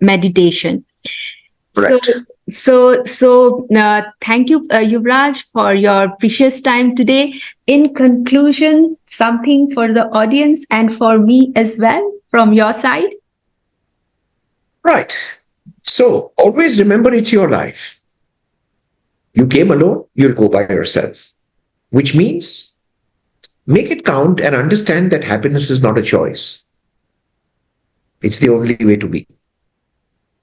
meditation. So, Correct. thank you, Yuvraj, for your precious time today. In conclusion, something for the audience and for me as well from your side. Right. So always remember it's your life. You came alone, you'll go by yourself, which means make it count and understand that happiness is not a choice. It's the only way to be.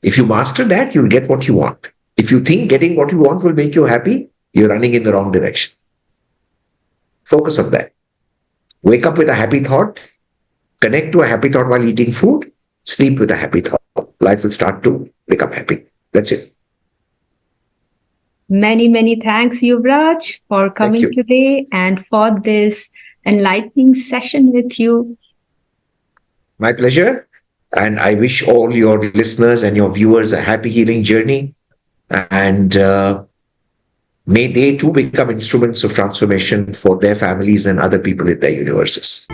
If you master that, you'll get what you want. If you think getting what you want will make you happy, you're running in the wrong direction. Focus on that. Wake up with a happy thought, connect to a happy thought while eating food, sleep with a happy thought. Life will start to become happy. That's it. Many, many thanks, Yuvraj, for Thank coming you. today and for this enlightening session with you. My pleasure. And I wish all your listeners and your viewers a happy healing journey. And may they too become instruments of transformation for their families and other people in their universes.